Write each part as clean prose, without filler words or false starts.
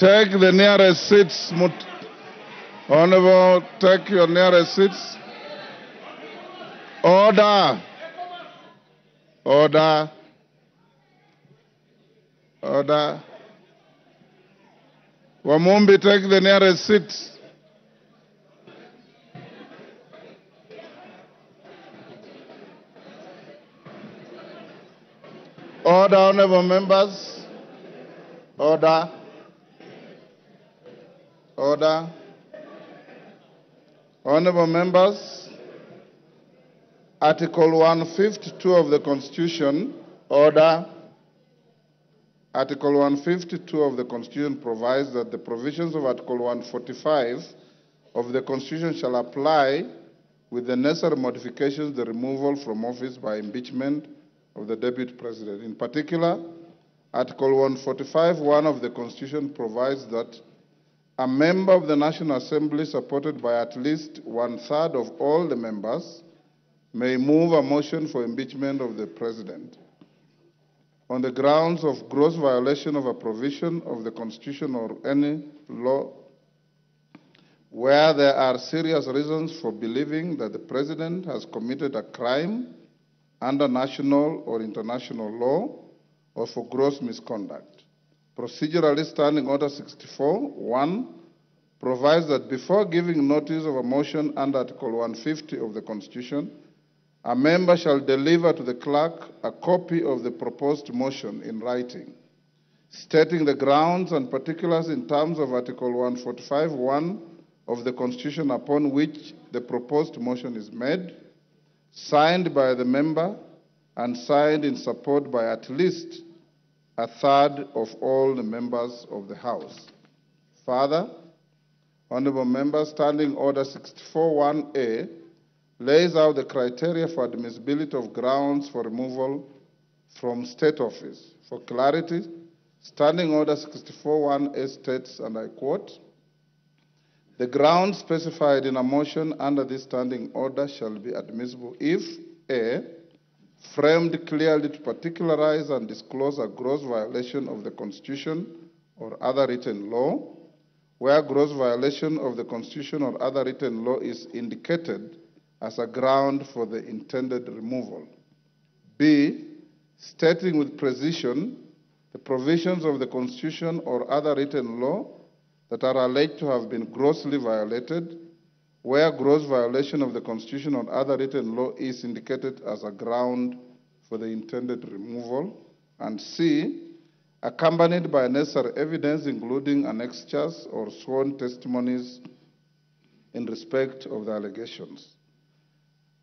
Take the nearest seats. Honorable, take your nearest seats. Order. Order. Order. Wamumbi, take the nearest seat. Order, honorable members. Order. Order. Honorable members, Article 152 of the Constitution, order. Article 152 of the Constitution provides that the provisions of Article 145 of the Constitution shall apply with the necessary modifications the removal from office by impeachment of the Deputy President. In particular, Article 145(1) of the Constitution provides that a member of the National Assembly supported by at least one-third of all the members may move a motion for impeachment of the President on the grounds of gross violation of a provision of the Constitution or any law where there are serious reasons for believing that the President has committed a crime under national or international law or for gross misconduct. Procedurally, Standing Order 64(1) provides that before giving notice of a motion under Article 150 of the Constitution, a member shall deliver to the clerk a copy of the proposed motion in writing, stating the grounds and particulars in terms of Article 145(1) of the Constitution upon which the proposed motion is made, signed by the member and signed in support by at least a third of all the members of the House. Further, honorable members, Standing Order 64(1)A lays out the criteria for admissibility of grounds for removal from state office. For clarity, Standing Order 64(1)A states, and I quote, "The grounds specified in a motion under this standing order shall be admissible if A, framed clearly to particularize and disclose a gross violation of the Constitution or other written law, where gross violation of the Constitution or other written law is indicated as a ground for the intended removal. B, stating with precision the provisions of the Constitution or other written law that are alleged to have been grossly violated, where gross violation of the Constitution or other written law is indicated as a ground for the intended removal. And C, accompanied by necessary evidence, including annexures or sworn testimonies in respect of the allegations.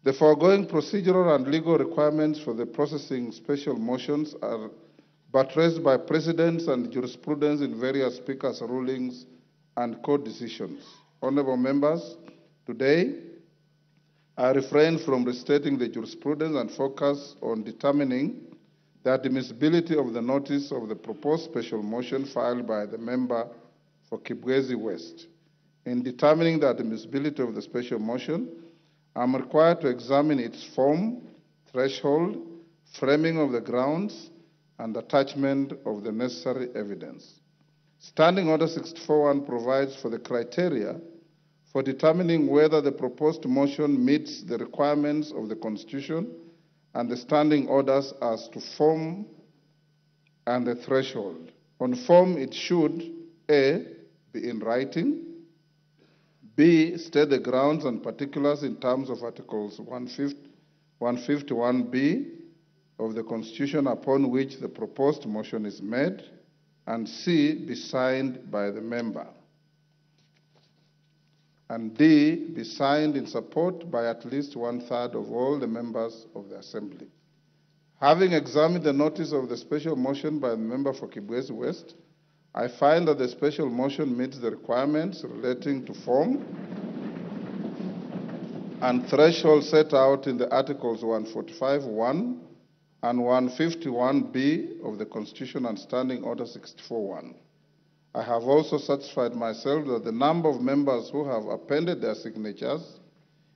The foregoing procedural and legal requirements for the processing special motions are buttressed by precedents and jurisprudence in various speakers' rulings and court decisions. Honorable members, today, I refrain from restating the jurisprudence and focus on determining the admissibility of the notice of the proposed special motion filed by the member for Kibwezi West. In determining the admissibility of the special motion, I am required to examine its form, threshold, framing of the grounds, and attachment of the necessary evidence. Standing Order 64(1) provides for the criteria for determining whether the proposed motion meets the requirements of the Constitution and the standing orders as to form and the threshold. On form, it should A, be in writing, B, state the grounds and particulars in terms of Articles 151B of the Constitution upon which the proposed motion is made, and C, be signed by the member, and D, be signed in support by at least one-third of all the members of the Assembly. Having examined the notice of the special motion by the member for Kibwezi West, I find that the special motion meets the requirements relating to form and threshold set out in the Articles 145(1) and 151B of the Constitution and Standing Order 64(1). I have also satisfied myself that the number of members who have appended their signatures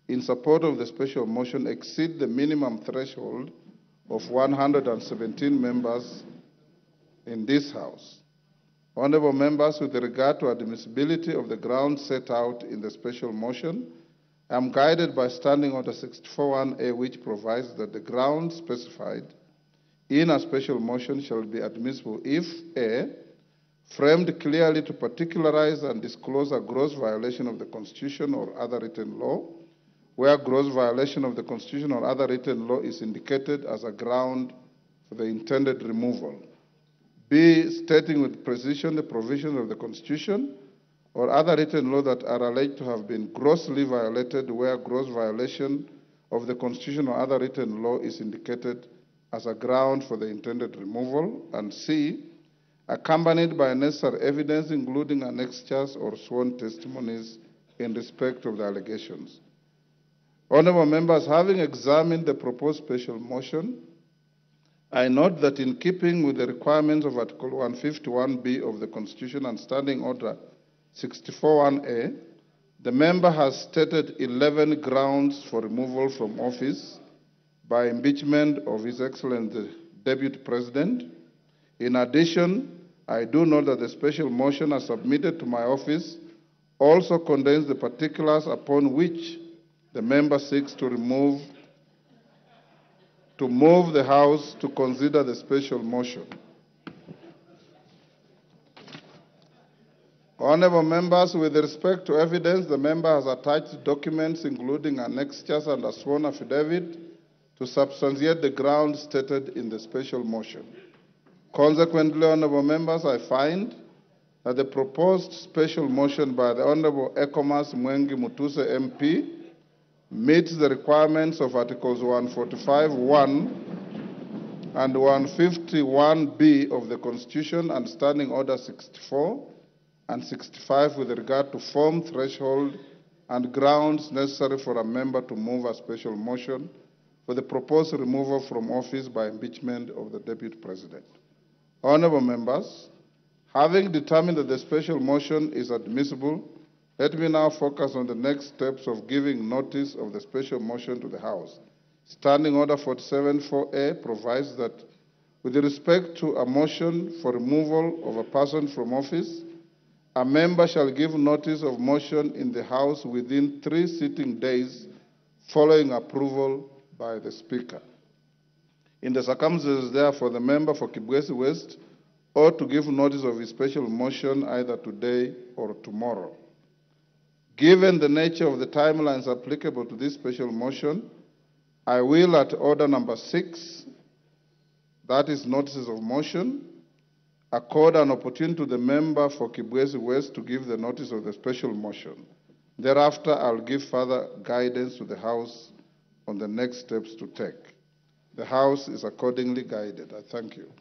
in support of the special motion exceed the minimum threshold of 117 members in this House. Honourable members, with regard to admissibility of the grounds set out in the special motion, I am guided by Standing Order 64(1)A, which provides that the grounds specified in a special motion shall be admissible if A, framed clearly to particularize and disclose a gross violation of the Constitution or other written law, where gross violation of the Constitution or other written law is indicated as a ground for the intended removal. B, stating with precision the provisions of the Constitution or other written law that are alleged to have been grossly violated, where gross violation of the Constitution or other written law is indicated as a ground for the intended removal. And C, accompanied by necessary evidence, including annexures or sworn testimonies in respect of the allegations. Honourable members, having examined the proposed special motion, I note that in keeping with the requirements of Article 151B of the Constitution and Standing Order 64(1)A, the member has stated 11 grounds for removal from office by impeachment of His Excellency the Deputy President. In addition, I do note that the special motion as submitted to my office also contains the particulars upon which the member seeks to move the House to consider the special motion. Honourable members, with respect to evidence, the member has attached documents including annexures and a sworn affidavit to substantiate the grounds stated in the special motion. Consequently, honourable members, I find that the proposed special motion by the Honourable Ekomas Mwengi Mutuse MP meets the requirements of Articles 145(1) and 151B of the Constitution and Standing Order 64 and 65 with regard to form, threshold, and grounds necessary for a member to move a special motion for the proposed removal from office by impeachment of the Deputy President. Honourable members, having determined that the special motion is admissible, let me now focus on the next steps of giving notice of the special motion to the House. Standing Order 47(4)A provides that with respect to a motion for removal of a person from office, a member shall give notice of motion in the House within 3 sitting days following approval by the Speaker. In the circumstances, therefore, the member for Kibwezi West ought to give notice of his special motion either today or tomorrow. Given the nature of the timelines applicable to this special motion, I will, at order number 6, that is notices of motion, accord an opportunity to the member for Kibwezi West to give the notice of the special motion. Thereafter, I'll give further guidance to the House on the next steps to take. The House is accordingly guided. I thank you.